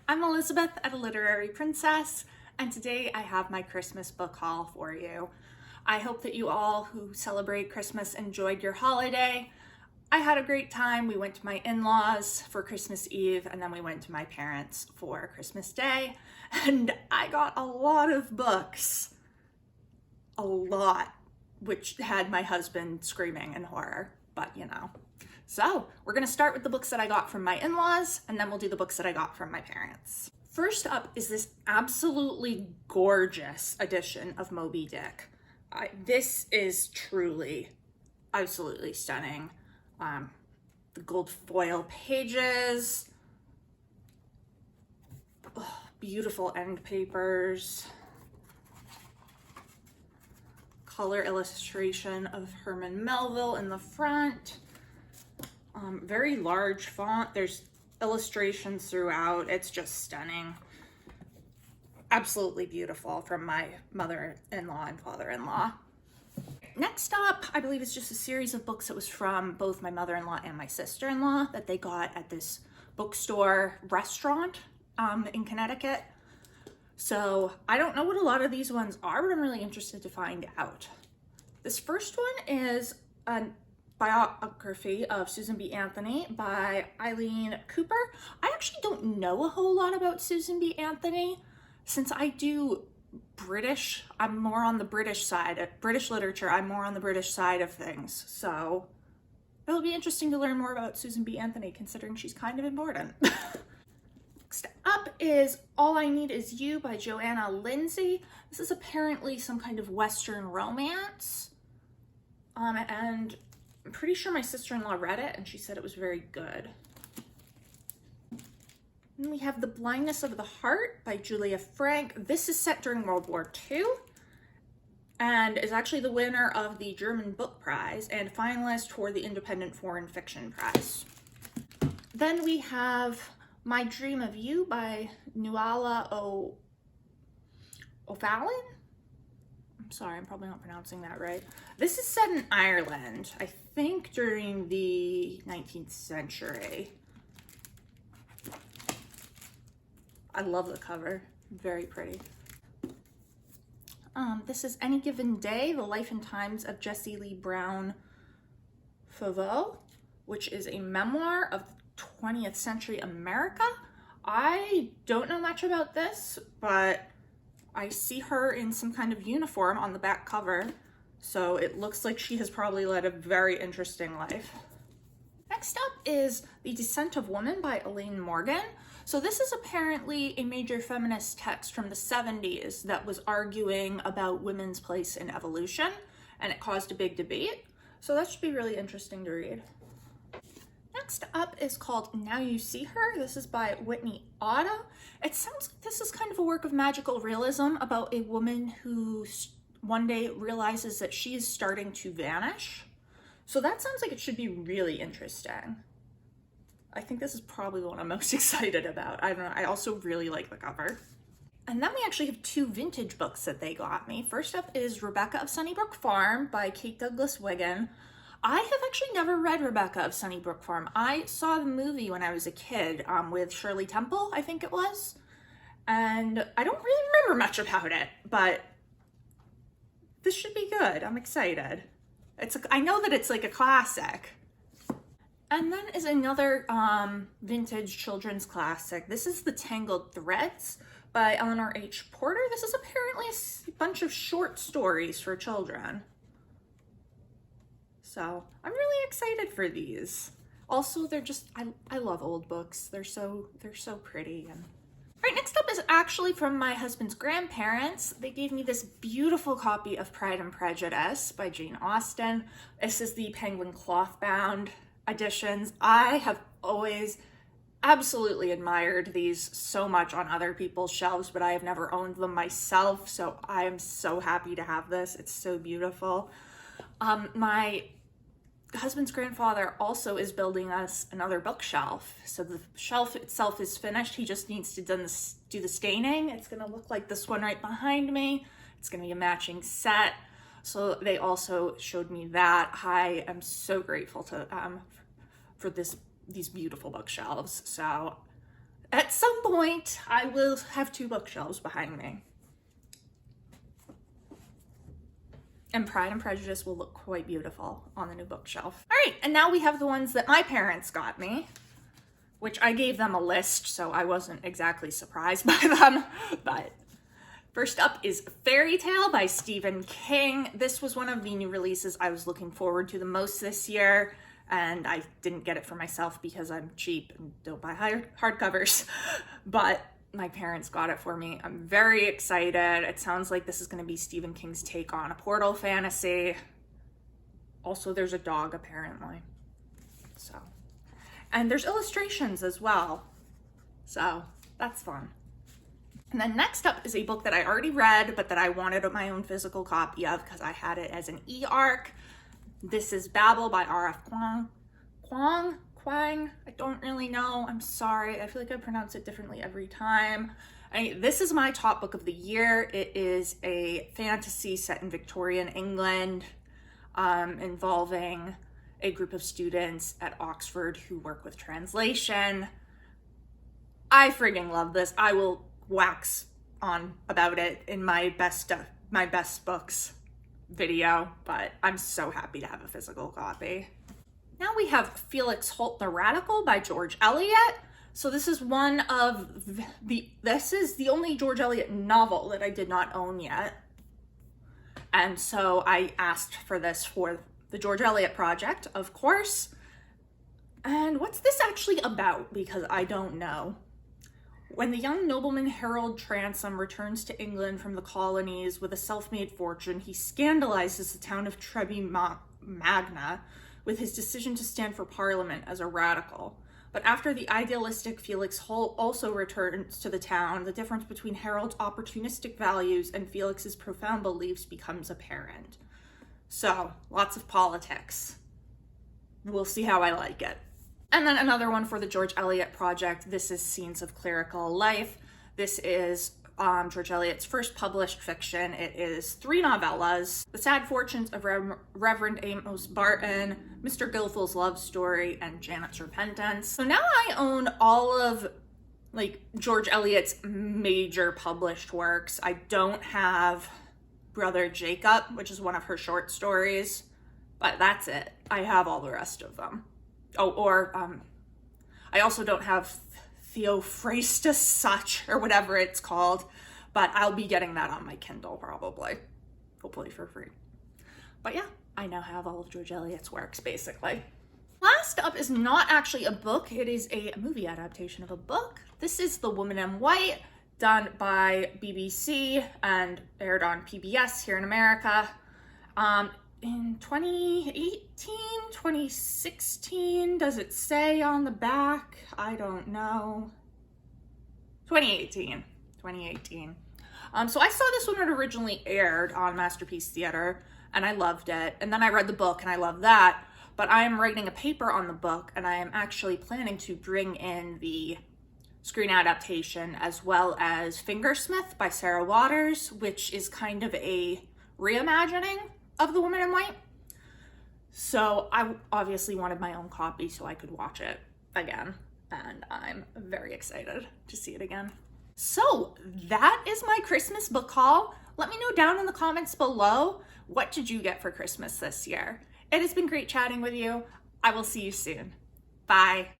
I'm Elizabeth at A Literary Princess, and today I have my Christmas book haul for you. I hope that you all who celebrate Christmas enjoyed your holiday. I had a great time. We went to my in-laws for Christmas Eve, and then we went to my parents for Christmas Day, and I got a lot of books. A lot, which had my husband screaming in horror, but you know. So we're gonna start with the books that I got from my in-laws, and then we'll do the books that I got from my parents. First up is this absolutely gorgeous edition of Moby Dick. This is truly absolutely stunning. The gold foil pages, beautiful end papers, color illustration of Herman Melville in the front. Very large font. There's illustrations throughout. It's just stunning. Absolutely beautiful from my mother-in-law and father-in-law. Next up, I believe it's just a series of books that was from both my mother-in-law and my sister-in-law that they got at this bookstore restaurant in Connecticut. So I don't know what a lot of these ones are, but I'm really interested to find out. This first one is a biography of Susan B. Anthony by Eileen Cooper. I actually don't know a whole lot about Susan B. Anthony. Since I do British, I'm more on the British side. British literature, I'm more on the British side of things. So it'll be interesting to learn more about Susan B. Anthony, considering she's kind of important. Next up is All I Need Is You by Joanna Lindsey. This is apparently some kind of Western romance. And I'm pretty sure my sister-in-law read it and she said it was very good. And we have The Blindness of the Heart by Julia Frank. This is set during World War II and is actually the winner of the German Book Prize and finalist for the Independent Foreign Fiction Prize. Then we have My Dream of You by Nuala O'Fallon. I'm sorry, I'm probably not pronouncing that right. This is set in Ireland, I think during the 19th century. I love the cover, very pretty. This is Any Given Day, The Life and Times of Jessie Lee Brown Fauveau, which is a memoir of 20th century America. I don't know much about this, but I see her in some kind of uniform on the back cover, so it looks like she has probably led a very interesting life. Next up is The Descent of Woman by Elaine Morgan. So this is apparently a major feminist text from the 70s that was arguing about women's place in evolution, and it caused a big debate. So that should be really interesting to read. Next up is called Now You See Her. This is by Whitney Otto. It sounds like this is kind of a work of magical realism about a woman who one day realizes that she is starting to vanish. So that sounds like it should be really interesting. I think this is probably the one I'm most excited about. I don't know, I also really like the cover. And then we actually have two vintage books that they got me. First up is Rebecca of Sunnybrook Farm by Kate Douglas Wiggin. I have actually never read Rebecca of Sunnybrook Farm. I saw the movie when I was a kid with Shirley Temple, I think it was. And I don't really remember much about it, but this should be good. I'm excited. I know that it's like a classic. And then is another vintage children's classic. This is The Tangled Threads by Eleanor H. Porter. This is apparently a bunch of short stories for children. So I'm really excited for these. Also, they're just, I love old books. They're so pretty. And all right, next up is actually from my husband's grandparents. They gave me this beautiful copy of Pride and Prejudice by Jane Austen. This is the Penguin cloth bound editions. I have always absolutely admired these so much on other people's shelves, but I have never owned them myself. So I am so happy to have this. It's so beautiful. My husband's grandfather also is building us another bookshelf. So the shelf itself is finished. He just needs to do the staining. It's gonna look like this one right behind me. It's gonna be a matching set. So they also showed me that. I am so grateful to for these beautiful bookshelves. So at some point, I will have 2 bookshelves behind me. And Pride and Prejudice will look quite beautiful on the new bookshelf. All right, and now we have the ones that my parents got me, which I gave them a list, so I wasn't exactly surprised by them. But first up is Fairy Tale by Stephen King. This was one of the new releases I was looking forward to the most this year, and I didn't get it for myself because I'm cheap and don't buy hardcovers. But my parents got it for me. I'm very excited. It sounds like this is going to be Stephen King's take on a portal fantasy. Also, there's a dog apparently. So, and there's illustrations as well. So that's fun. And then next up is a book that I already read, but that I wanted my own physical copy of because I had it as an e-arc. This is Babble by R.F. Kuang. I don't really know. I'm sorry. I feel like I pronounce it differently every time. This is my top book of the year. It is a fantasy set in Victorian England, involving a group of students at Oxford who work with translation. I friggin' love this. I will wax on about it in my best books video, but I'm so happy to have a physical copy. Now we have Felix, Holt, the Radical by George Eliot. So this is one of this is the only George Eliot novel that I did not own yet. And so I asked for this for the George Eliot Project, of course. And what's this actually about? Because I don't know. When the young nobleman Harold Transome returns to England from the colonies with a self-made fortune, he scandalizes the town of Trebi Magna with his decision to stand for Parliament as a radical. But after the idealistic Felix Holt also returns to the town, the difference between Harold's opportunistic values and Felix's profound beliefs becomes apparent. So, lots of politics. We'll see how I like it. And then another one for the George Eliot Project. This is Scenes of Clerical Life. This is George Eliot's first published fiction. It is 3 novellas: The Sad Fortunes of Reverend Amos Barton, Mr. Gilfil's Love Story, and Janet's Repentance. So now I own all of George Eliot's major published works. I don't have Brother Jacob, which is one of her short stories, but that's it. I have all the rest of them. I also don't have Theophrastus Such, or whatever it's called, but I'll be getting that on my Kindle probably, hopefully for free. But yeah, I now have all of George Eliot's works, basically. Last up is not actually a book, it is a movie adaptation of a book. This is The Woman in White, done by BBC and aired on PBS here in America. In 2018, 2016, does it say on the back? I don't know. 2018. So I saw this when it originally aired on Masterpiece Theater, and I loved it. And then I read the book, and I loved that. But I am writing a paper on the book, and I am actually planning to bring in the screen adaptation as well as Fingersmith by Sarah Waters, which is kind of a reimagining of The Woman in White. So I obviously wanted my own copy so I could watch it again, and I'm very excited to see it again. So that is my Christmas book haul. Let me know down in the comments below, what did you get for Christmas this year? It has been great chatting with you. I will see you soon. Bye.